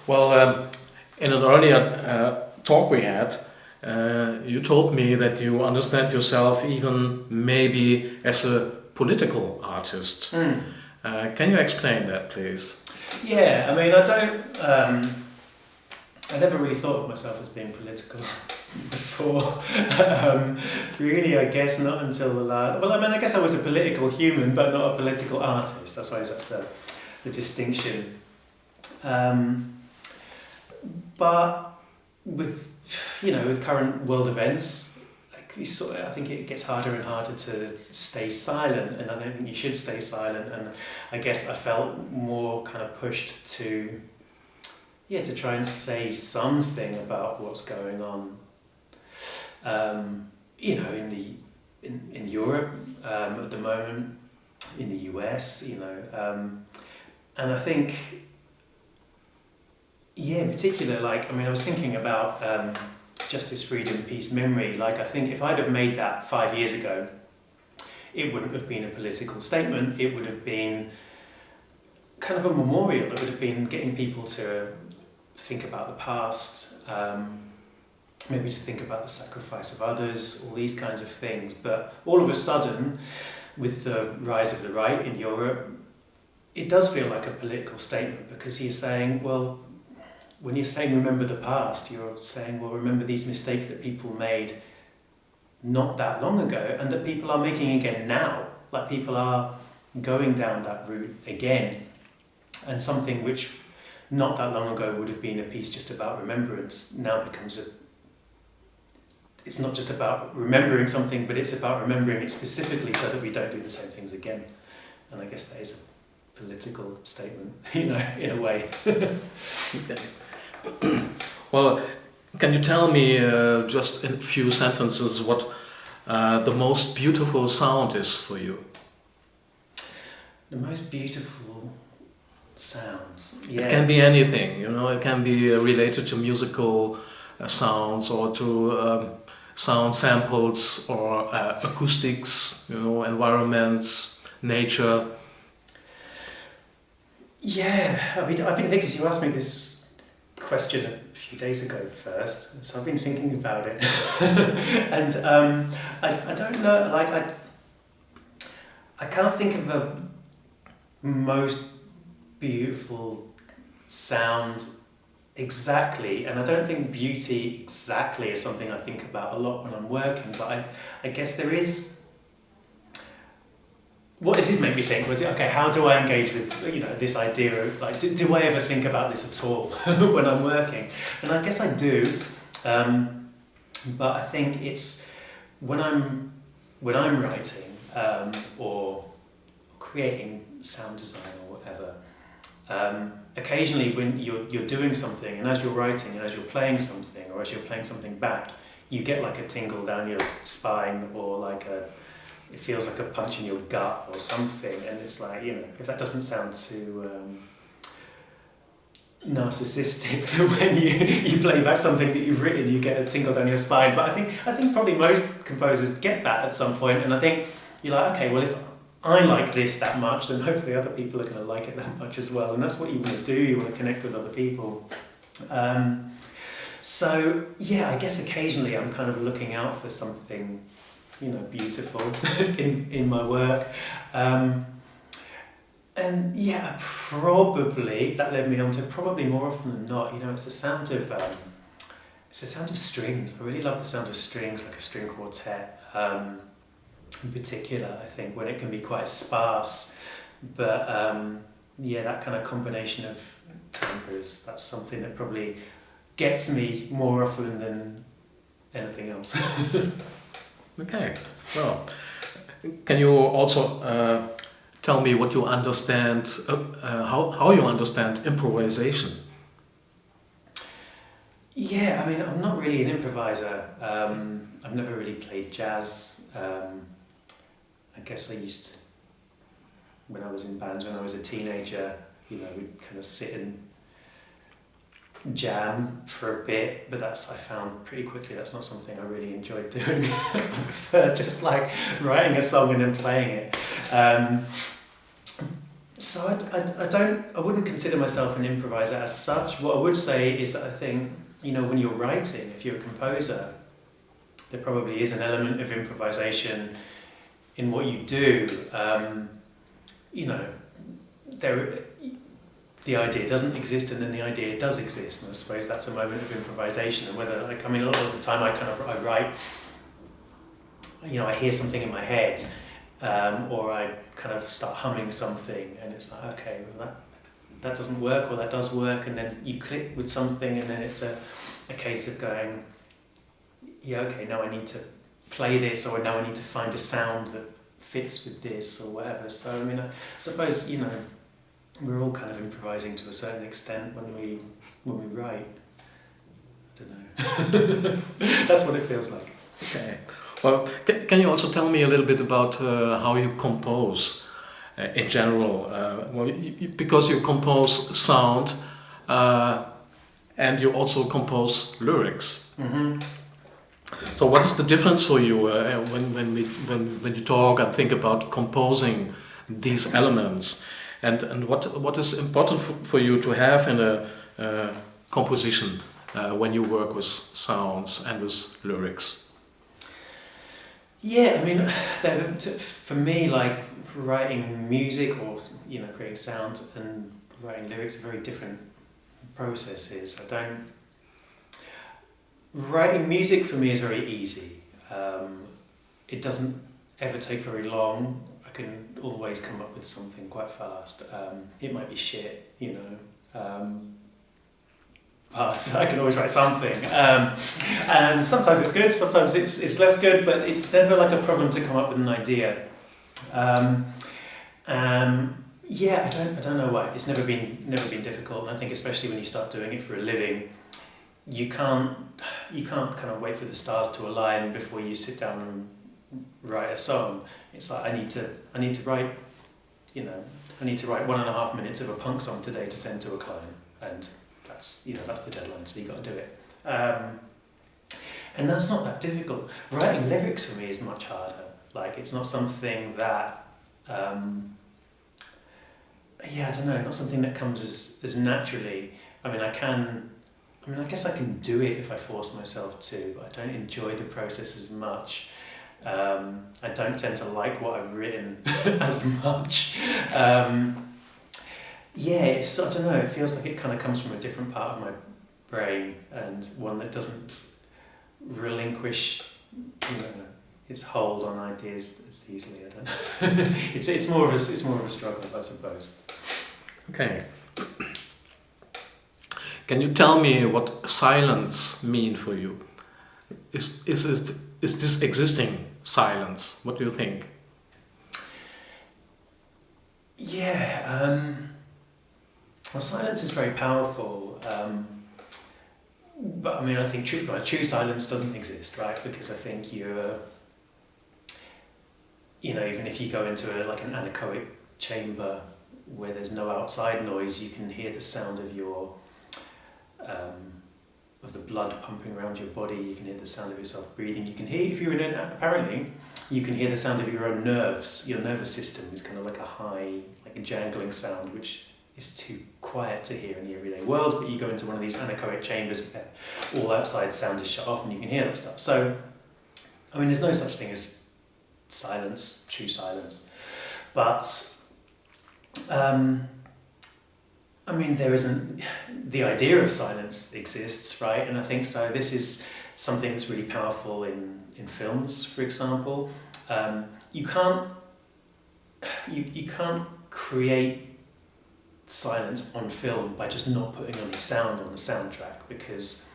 Well, in an earlier talk we had, you told me that you understand yourself even maybe as a political artist. Can you explain that, please? Yeah, I mean, I don't. I never really thought of myself as being political before. Really, I guess not until the last. Well, I mean, I guess I was a political human, but not a political artist. I suppose that's the distinction. But with with current world events, like I think it gets harder and harder to stay silent, and I don't think you should stay silent. And I guess I felt more kind of pushed to try and say something about what's going on. In Europe at the moment, in the US, and I think. Yeah, in particular, I was thinking about justice, freedom, peace, memory. I think if I'd have made that 5 years ago, it wouldn't have been a political statement. It would have been kind of a memorial. It would have been getting people to think about the past, maybe to think about the sacrifice of others, all these kinds of things. But all of a sudden, with the rise of the right in Europe, it does feel like a political statement, because you're saying, well, when you're saying remember the past, you're saying, well, remember these mistakes that people made not that long ago and that people are making again now. Like, people are going down that route again. And something which not that long ago would have been a piece just about remembrance now becomes it's not just about remembering something, but it's about remembering it specifically so that we don't do the same things again. And I guess that is a political statement, in a way. Well, can you tell me just in a few sentences what the most beautiful sound is for you? The most beautiful sound? Yeah. It can be anything, it can be related to musical sounds or to sound samples or acoustics, environments, nature. Yeah, I've been thinking, because you asked me this question a few days ago first, so I've been thinking about it. And I don't know, I can't think of a most beautiful sound exactly, and I don't think beauty exactly is something I think about a lot when I'm working, but I guess there is. What it did make me think was, okay, how do I engage with this idea of do I ever think about this at all when I'm working? And I guess I do, but I think it's when I'm writing or creating sound design or whatever. Occasionally, when you're doing something, and as you're writing, and as you're playing something, or as you're playing something back, you get like a tingle down your spine, or it feels like a punch in your gut or something, and it's like, if that doesn't sound too narcissistic, when you play back something that you've written, you get a tingle down your spine. But I think probably most composers get that at some point, and I think you're like, okay, well, if I like this that much, then hopefully other people are going to like it that much as well, and that's what you want to do. You want to connect with other people. So yeah, I guess occasionally I'm kind of looking out for something beautiful in my work. And yeah, probably that led me on to probably more often than not, it's the sound of strings. I really love the sound of strings, like a string quartet. In particular, I think when it can be quite sparse, but that kind of combination of timbres, that's something that probably gets me more often than anything else. Okay, well, can you also tell me what you understand, how you understand improvisation? Yeah, I mean, I'm not really an improviser. I've never really played jazz. I guess I used to, when I was in bands, when I was a teenager, we'd kind of sit and jam for a bit, but I found pretty quickly that's not something I really enjoyed doing. I prefer just writing a song and then playing it. So I wouldn't consider myself an improviser as such. What I would say is that I think, when you're writing, if you're a composer, there probably is an element of improvisation in what you do. The idea doesn't exist, and then the idea does exist, and I suppose that's a moment of improvisation. And whether, a lot of the time I write, I hear something in my head, or I kind of start humming something, and it's like, okay, well that doesn't work, or that does work, and then you click with something, and then it's a case of going, yeah, okay, now I need to play this, or now I need to find a sound that fits with this, or whatever. So I suppose we're all kind of improvising to a certain extent when we write. I don't know. That's what it feels like. Okay. Well, can you also tell me a little bit about how you compose in general? Because you compose sound and you also compose lyrics. Mm-hmm. So what is the difference for you when you talk and think about composing these elements? And what is important for you to have in a composition when you work with sounds and with lyrics? Yeah, for me, like writing music or creating sound and writing lyrics are very different processes. Writing music for me is very easy. It doesn't ever take very long. I can always come up with something quite fast. It might be shit, but I can always write something. And sometimes it's good, sometimes it's less good, but it's never like a problem to come up with an idea. Yeah, I don't know why. It's never been difficult, and I think especially when you start doing it for a living, you can't kind of wait for the stars to align before you sit down and write a song. It's like I need to write 1.5 minutes of a punk song today to send to a client, and that's the deadline, so you got to do it. And that's not that difficult. Writing lyrics for me is much harder. Like, it's not something that I don't know, not something that comes as naturally. I guess I can do it if I force myself to, but I don't enjoy the process as much. I don't tend to like what I've written as much. I don't know, it feels like it kind of comes from a different part of my brain, and one that doesn't relinquish its hold on ideas as easily. I don't know. It's more of a struggle, I suppose. Okay. Can you tell me what silence mean for you? Is this existing silence? What do you think? Yeah, well, silence is very powerful, but I think true silence doesn't exist, right? Because I think even if you go into an anechoic chamber where there's no outside noise, you can hear the sound of of the blood pumping around your body. You can hear the sound of yourself breathing. You can hear, if you're apparently, you can hear the sound of your own nerves. Your nervous system is kind of like a high, like a jangling sound, which is too quiet to hear in the everyday world. But you go into one of these anechoic chambers where all outside sound is shut off, and you can hear that stuff. So, there's no such thing as silence, true silence, but. There isn't, the idea of silence exists, right? And I think so. This is something that's really powerful in films, for example. You can't create silence on film by just not putting any sound on the soundtrack, because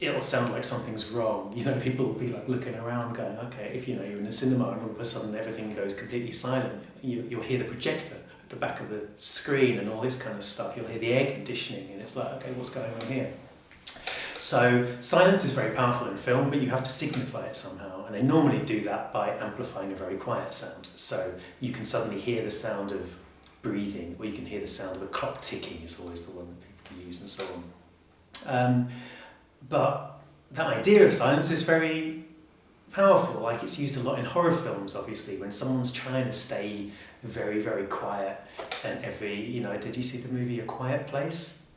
it'll sound like something's wrong. People will be like looking around going, okay, if you're in a cinema and all of a sudden everything goes completely silent, you'll hear the projector at the back of the screen and all this kind of stuff. You'll hear the air conditioning, and it's like, okay, what's going on here? So silence is very powerful in film, but you have to signify it somehow, and they normally do that by amplifying a very quiet sound. So you can suddenly hear the sound of breathing, or you can hear the sound of a clock ticking is always the one that people use, and so on. But that idea of silence is very powerful. Like, it's used a lot in horror films, obviously, when someone's trying to stay very, very quiet, and did you see the movie A Quiet Place?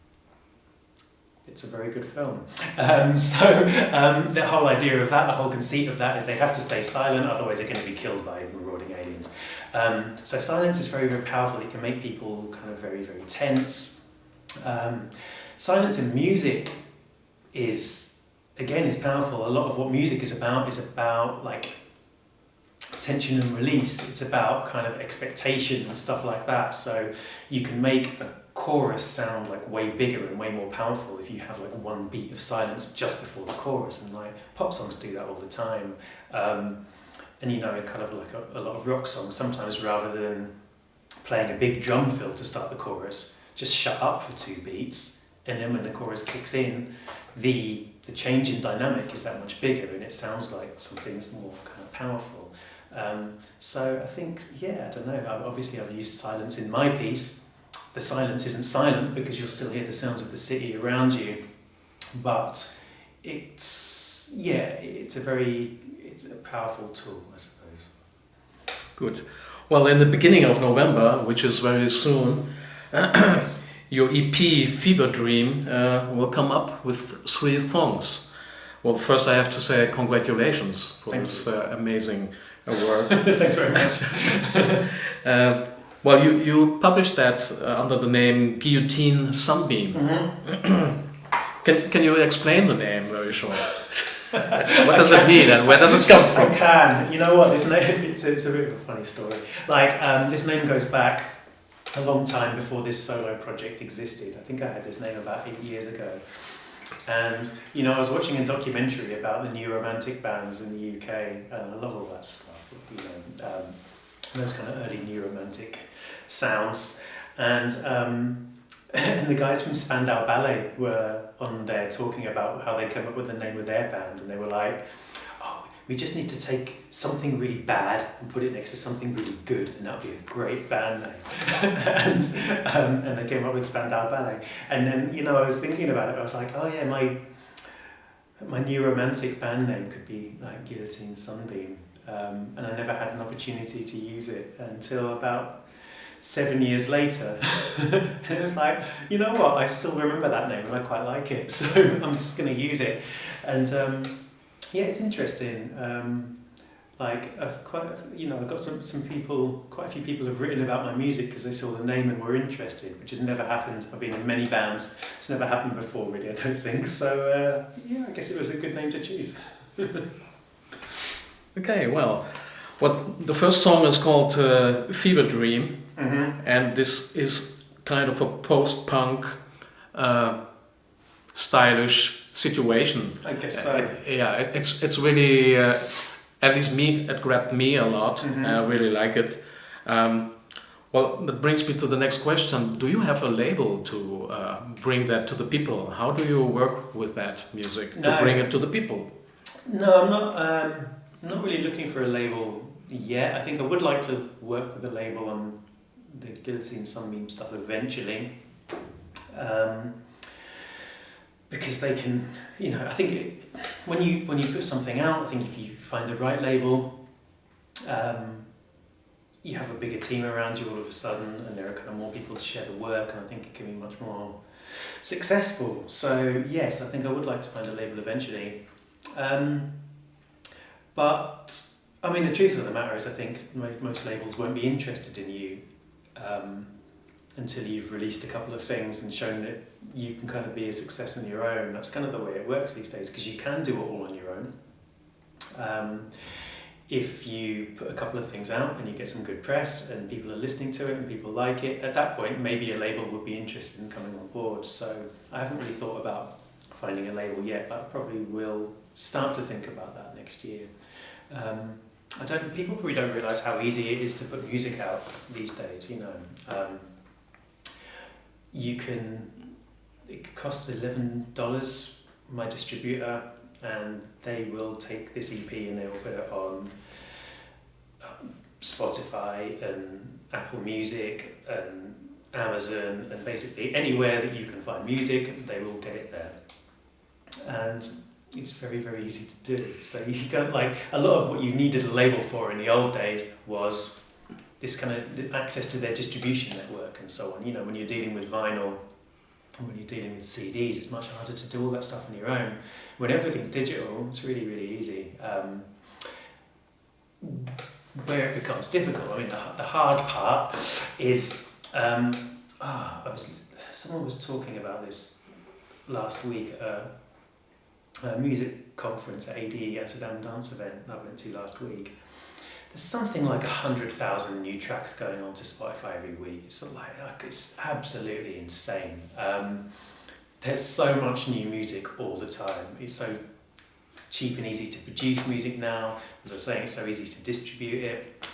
It's a very good film. The whole idea of that, the whole conceit of that is they have to stay silent, otherwise they're going to be killed by marauding aliens. So silence is very, very powerful. It can make people kind of very, very tense. Silence in music is powerful. A lot of what music is about like tension and release. It's about kind of expectation and stuff like that. So you can make a chorus sound like way bigger and way more powerful if you have like one beat of silence just before the chorus, and like pop songs do that all the time. And kind of like a lot of rock songs, sometimes rather than playing a big drum fill to start the chorus, just shut up for 2 beats, and then when the chorus kicks in, the change in dynamic is that much bigger, and it sounds like something's more kind of powerful. So I think, I don't know, obviously I've used silence in my piece. The silence isn't silent because you'll still hear the sounds of the city around you, but it's a powerful tool, I suppose. Good. Well, in the beginning of November, which is very soon, your EP Fever Dream will come up with 3 songs. Well, first I have to say congratulations for this amazing work. Thanks very much. Well, you published that under the name Guillotine Sunbeam. Mm-hmm. Can you explain the name very short? What does it mean and where does it come from? I can. You know what? This name, it's a bit of a funny story. Like, this name goes back a long time before this solo project existed. I think I had this name about 8 years ago. And, I was watching a documentary about the new romantic bands in the UK, and I love all that stuff, those kind of early new romantic sounds. And and the guys from Spandau Ballet were on there talking about how they came up with the name of their band, and they were like, we just need to take something really bad and put it next to something really good, and that'll be a great band name. and they came up with Spandau Ballet. And then, I was thinking about it, I was like, oh yeah, my new romantic band name could be like Guillotine Sunbeam. And I never had an opportunity to use it until about 7 years later. And it was like, you know what, I still remember that name and I quite like it, so I'm just going to use it. And it's interesting. I've got some people, quite a few people have written about my music because they saw the name and were interested, which has never happened. I've been in many bands. It's never happened before, really, I don't think. So, I guess it was a good name to choose. Okay, well, the first song is called Fever Dream, and this is kind of a post-punk, stylish situation. I guess so. It's really, at least it grabbed me a lot. I really like it. Well, that brings me to the next question. Do you have a label to bring that to the people? How do you work with that music to bring it to the people? No, I'm not really looking for a label yet. I think I would like to work with a label on the Guillotine Sunbeam stuff eventually, because they can, I think when you put something out, I think if you find the right label, you have a bigger team around you all of a sudden, and there are kind of more people to share the work, and I think it can be much more successful. So yes, I think I would like to find a label eventually. But I mean, the truth of the matter is, I think most labels won't be interested in you until you've released a couple of things and shown that you can kind of be a success on your own. That's kind of the way it works these days, because you can do it all on your own. If you put a couple of things out and you get some good press and people are listening to it and people like it, at that point maybe a label would be interested in coming on board. So I haven't really thought about finding a label yet, but I probably will start to think about that next year. People probably don't realise how easy it is to put music out these days. It costs $11, my distributor, and they will take this EP and they will put it on Spotify and Apple Music and Amazon, and basically anywhere that you can find music, they will get it there. And it's very, very easy to do. So you got a lot of what you needed a label for in the old days was this kind of access to their distribution network and so on. You know, when you're dealing with vinyl, and when you're dealing with CDs, it's much harder to do all that stuff on your own. When everything's digital, it's really, really easy. Where it becomes difficult, I mean, the hard part is, someone was talking about this last week at a music conference at ADE, Amsterdam Dance Event, I went to last week. There's something like 100,000 new tracks going on to Spotify every week. It's sort of like it's absolutely insane. There's so much new music all the time. It's so cheap and easy to produce music now. As I was saying, it's so easy to distribute it.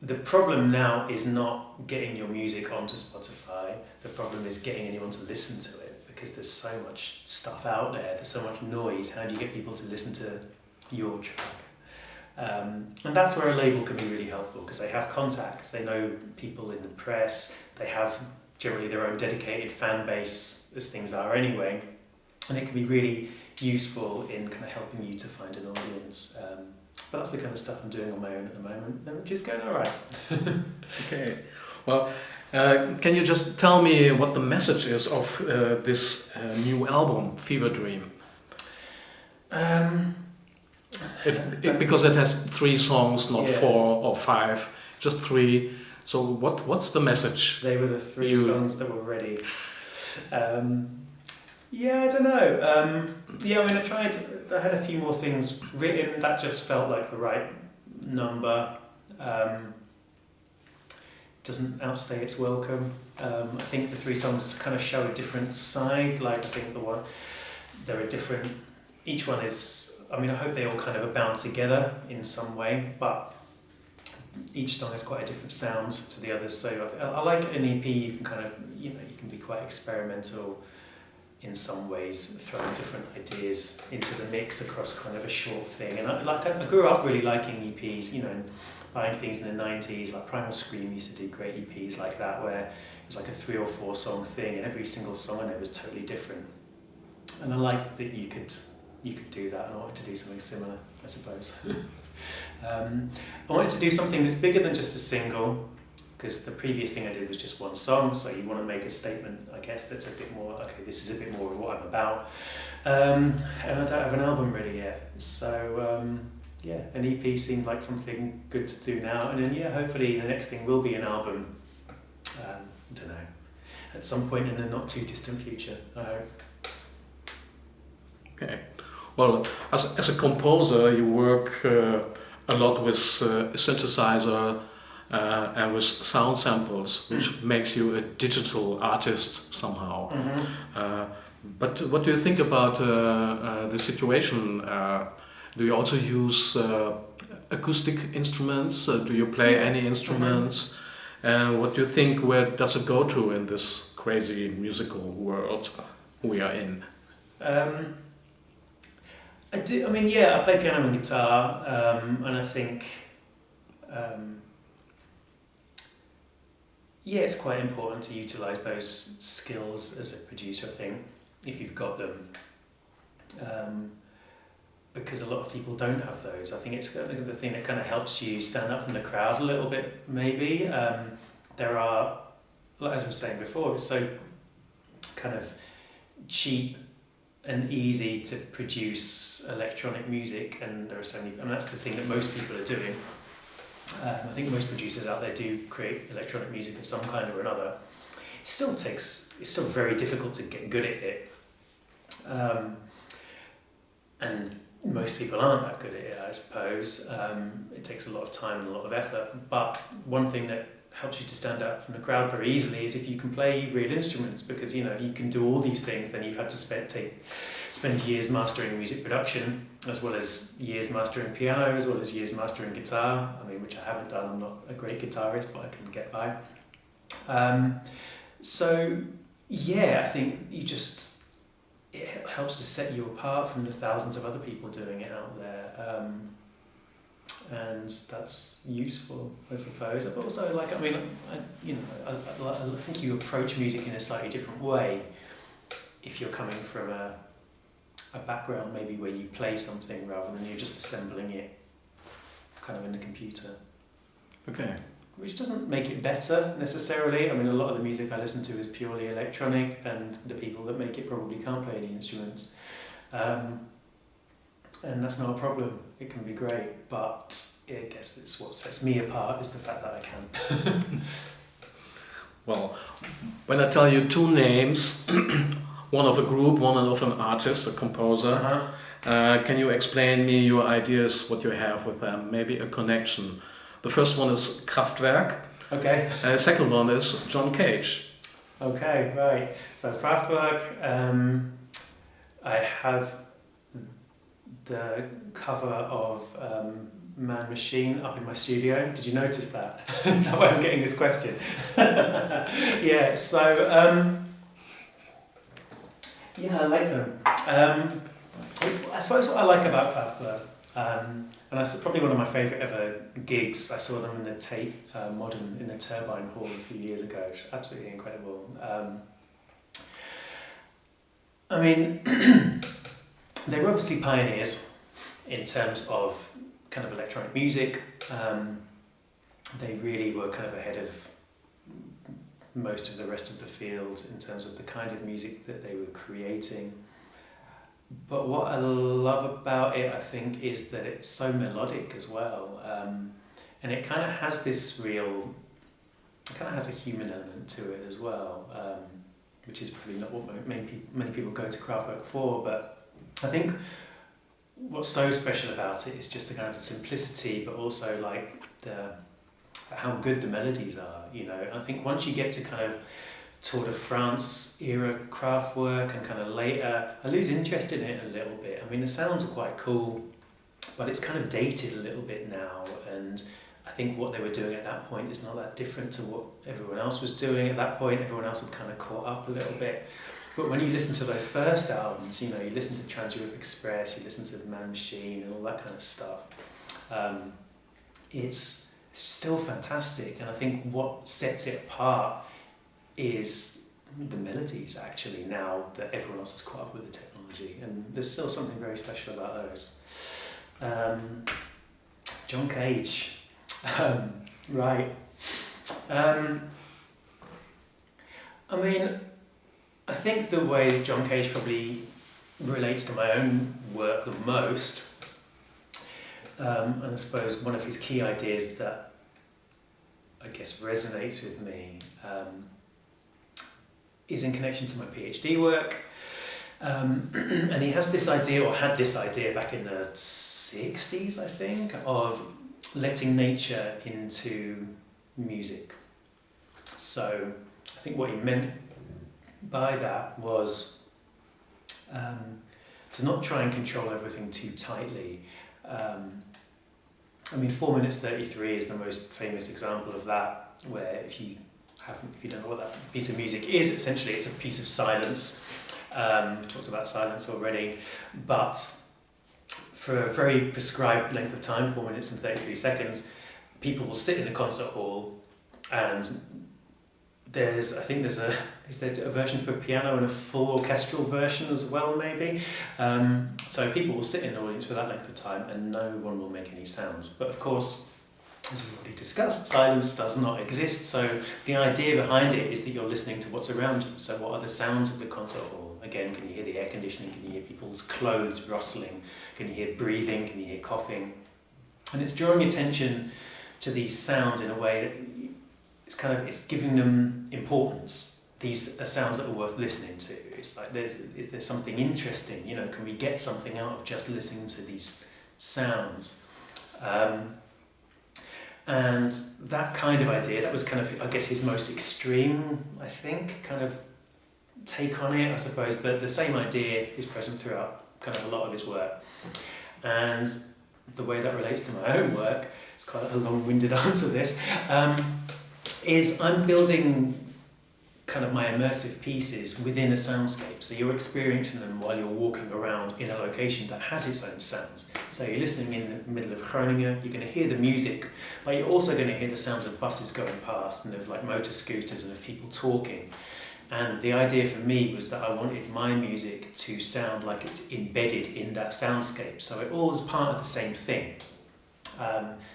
The problem now is not getting your music onto Spotify. The problem is getting anyone to listen to it, because there's so much stuff out there. There's so much noise. How do you get people to listen to your track? And that's where a label can be really helpful, because they have contacts, they know people in the press, they have generally their own dedicated fan base, as things are anyway, and it can be really useful in kind of helping you to find an audience. But that's the kind of stuff I'm doing on my own at the moment, which is going all right. Okay, well, can you just tell me what the message is of this new album, Fever Dream? Because it has 3 songs, not 4 or 5, just 3. So what's the message? They were the 3 songs that were ready. I don't know. I mean, I had a few more things written that just felt like the right number. Doesn't outstay its welcome. I think the 3 songs kind of show a different side. Like, I think there are different. Each one is. I mean, I hope they all kind of are bound together in some way, but each song has quite a different sound to the others. So I like an EP. You can kind of, you can be quite experimental in some ways, throwing different ideas into the mix across kind of a short thing. And I grew up really liking EPs, and buying things in the 90s, like Primal Scream used to do great EPs like that, where it was like a 3 or 4 song thing, and every single song on it was totally different. And I liked that you could do that, and I wanted to do something similar, I suppose. I wanted to do something that's bigger than just a single, because the previous thing I did was just 1 song, so you want to make a statement, I guess, that's a bit more, okay, this is a bit more of what I'm about. And I don't have an album ready yet, so an EP seemed like something good to do now, and then hopefully the next thing will be an album, I don't know, at some point in the not too distant future, I hope. Okay. Well, as a composer, you work a lot with synthesizer and with sound samples, which makes you a digital artist somehow. Mm-hmm. But what do you think about the situation? Do you also use acoustic instruments? Do you play any instruments? And what do you think, where does it go to in this crazy musical world we are in? I do. I mean, I play piano and guitar, and I think, it's quite important to utilise those skills as a producer, I think, if you've got them, because a lot of people don't have those. I think it's the thing that kind of helps you stand up in the crowd a little bit, maybe. There are, as I was saying before, it's so kind of cheap and easy to produce electronic music, and there are so many, and that's the thing that most people are doing. I think most producers out there do create electronic music of some kind or another. It's still very difficult to get good at it. And most people aren't that good at it, I suppose. It takes a lot of time and a lot of effort, but one thing that helps you to stand out from the crowd very easily is if you can play real instruments, because if you can do all these things, then you've had to spend years mastering music production, as well as years mastering piano, as well as years mastering guitar. I mean, which I haven't done. I'm not a great guitarist, but I can get by. I think it helps to set you apart from the thousands of other people doing it out there. And that's useful, I suppose. But also, I think you approach music in a slightly different way if you're coming from a background maybe where you play something rather than you're just assembling it kind of in the computer. Okay. Which doesn't make it better necessarily. I mean, a lot of the music I listen to is purely electronic, and the people that make it probably can't play any instruments. And that's not a problem. It can be great, but I guess it's what sets me apart is the fact that I can. Well, when I tell you two names, one of a group, one of an artist, a composer, can you explain me your ideas, what you have with them, maybe a connection? The first one is Kraftwerk. Okay. Second one is John Cage. Okay, right. So Kraftwerk, I have the cover of Man Machine up in my studio. Did you notice that? Is that why I'm getting this question? Yeah, so yeah, I like them. I suppose what I like about Kraftwerk, and that's probably one of my favourite ever gigs. I saw them in the Tate Modern in the Turbine Hall a few years ago. It's absolutely incredible. I mean, they were obviously pioneers in terms of kind of electronic music. They really were kind of ahead of most of the rest of the field in terms of the kind of music that they were creating. But what I love about it, I think, is that it's so melodic as well. And it kind of has this real, it kind of has a human element to it as well, which is probably not what many people go to Kraftwerk for. But I think what's so special about it is just the kind of simplicity, but also like how good the melodies are, you know. I think once you get to kind of Tour de France era Kraftwerk and kind of later, I lose interest in it a little bit. I mean, the sounds are quite cool, but it's kind of dated a little bit now, and I think what they were doing at that point is not that different to what everyone else was doing at that point. Everyone else had kind of caught up a little bit. But when you listen to those first albums, you know, you listen to Trans-Europe Express, you listen to The Man Machine and all that kind of stuff, it's still fantastic. And I think what sets it apart is the melodies, actually, now that everyone else has caught up with the technology. And there's still something very special about those. John Cage. Right. I mean, I think the way John Cage probably relates to my own work the most, and I suppose one of his key ideas that I guess resonates with me, is in connection to my PhD work. And he has this idea, or had this idea back in the 60s, I think, of letting nature into music. So I think what he meant by that was to not try and control everything too tightly. I mean, 4 minutes 33 is the most famous example of that, where if you don't know what that piece of music is, essentially it's a piece of silence. We talked about silence already, but for a very prescribed length of time, 4 minutes and 33 seconds, people will sit in the concert hall, and is there a version for piano and a full orchestral version as well, maybe? So people will sit in the audience for that length of time and no one will make any sounds. But of course, as we've already discussed, silence does not exist. So the idea behind it is that you're listening to what's around you. So what are the sounds of the concert hall? Again, can you hear the air conditioning? Can you hear people's clothes rustling? Can you hear breathing? Can you hear coughing? And it's drawing attention to these sounds in a way that it's giving them importance. These are sounds that are worth listening to. It's like, is there something interesting? You know, can we get something out of just listening to these sounds? And that kind of idea, that was kind of, I guess, his most extreme, I think, kind of take on it, I suppose. But the same idea is present throughout kind of a lot of his work. And the way that relates to my own work, it's quite a long-winded answer this, is I'm building kind of my immersive pieces within a soundscape. So you're experiencing them while you're walking around in a location that has its own sounds. So you're listening in the middle of Groningen, you're going to hear the music, but you're also going to hear the sounds of buses going past and of like motor scooters and of people talking. And the idea for me was that I wanted my music to sound like it's embedded in that soundscape. So it all is part of the same thing.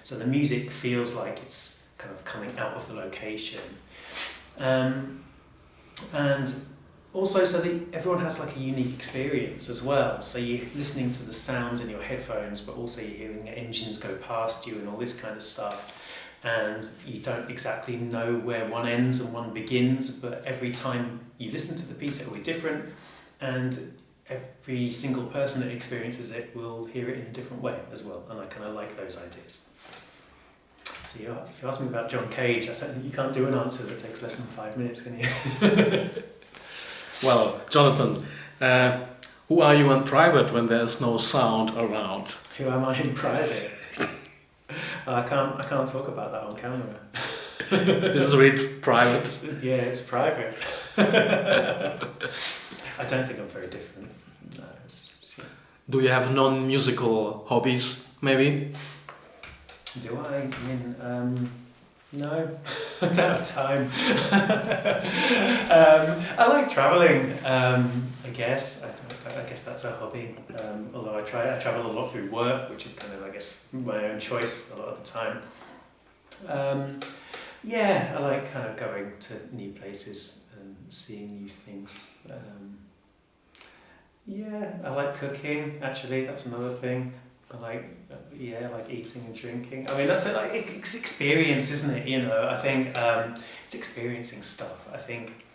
So the music feels like it's kind of coming out of the location. And also so that everyone has like a unique experience as well. So you're listening to the sounds in your headphones, but also you're hearing the engines go past you and all this kind of stuff. And you don't exactly know where one ends and one begins, but every time you listen to the piece it will be different, and every single person that experiences it will hear it in a different way as well, and I kind of like those ideas. So if you ask me about John Cage, I said you can't do an answer that takes less than 5 minutes, can you? Well, Jonathan, who are you in private when there's no sound around? Who am I in private? I can't talk about that on camera. This is really private. It's private. I don't think I'm very different. No. Do you have non-musical hobbies, maybe? Do I? I mean, no, I don't have time. I like travelling. I guess that's a hobby. Although I travel a lot through work, which is kind of, I guess, my own choice a lot of the time. I like kind of going to new places and seeing new things. I like cooking. Actually, that's another thing. I like eating and drinking. I mean, that's it's experience, isn't it? You know, I think it's experiencing stuff. I think.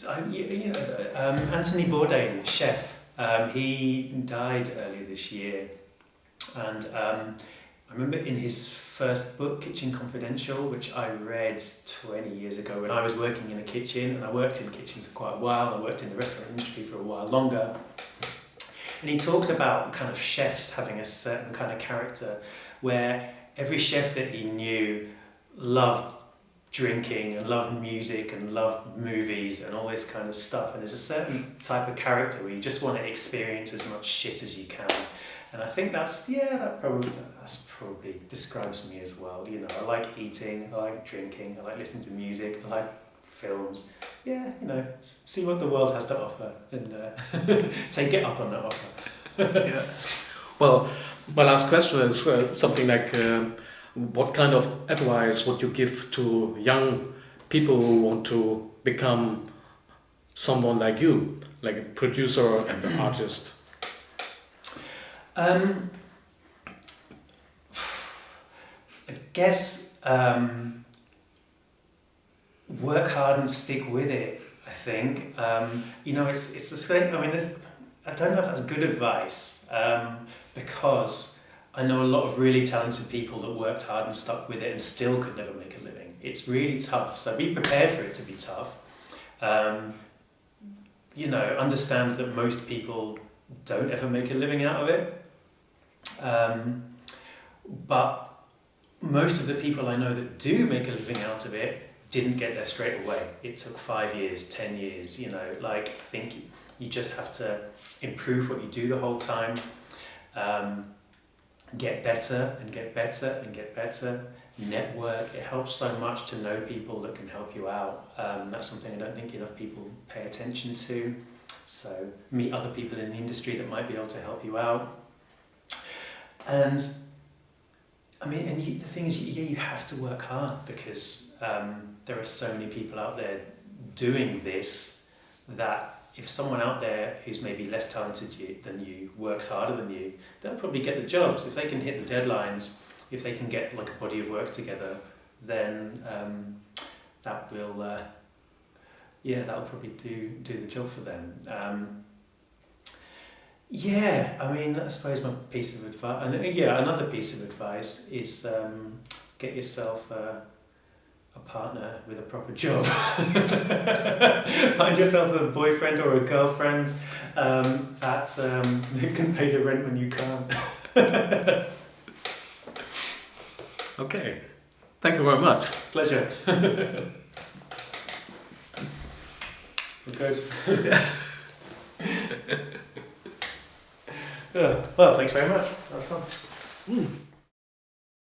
Anthony Bourdain, the chef, he died earlier this year, and I remember in his first book, Kitchen Confidential, which I read 20 years ago when I was working in a kitchen, and I worked in kitchens for quite a while, I worked in the restaurant industry for a while longer, and he talked about kind of chefs having a certain kind of character, where every chef that he knew loved drinking and loved music and loved movies and all this kind of stuff, and there's a certain type of character where you just want to experience as much shit as you can, and I think that probably describes me as well. You know, I like eating, I like drinking, I like listening to music, I like films. See what the world has to offer and take it up on that offer. Well, my last question is something like, what kind of advice would you give to young people who want to become someone like you, like a producer and an artist? I guess work hard and stick with it. I think it's the same. I mean, I don't know if that's good advice because I know a lot of really talented people that worked hard and stuck with it and still could never make a living. It's really tough. So be prepared for it to be tough. Understand that most people don't ever make a living out of it. But most of the people I know that do make a living out of it didn't get there straight away. It took 5 years, 10 years, I think you just have to improve what you do the whole time, get better and get better and get better, network. It helps so much to know people that can help you out. That's something I don't think enough people pay attention to. So meet other people in the industry that might be able to help you out. And the thing is, you have to work hard because there are so many people out there doing this that if someone out there who's maybe less talented than you works harder than you, they'll probably get the jobs. If they can hit the deadlines, if they can get like a body of work together, then that'll probably do the job for them. I suppose my piece of advice, another piece of advice is get yourself a partner with a proper job. Find yourself a boyfriend or a girlfriend that can pay the rent when you can't. Okay, thank you very much. Pleasure. Good. Well, thanks very much. That was fun.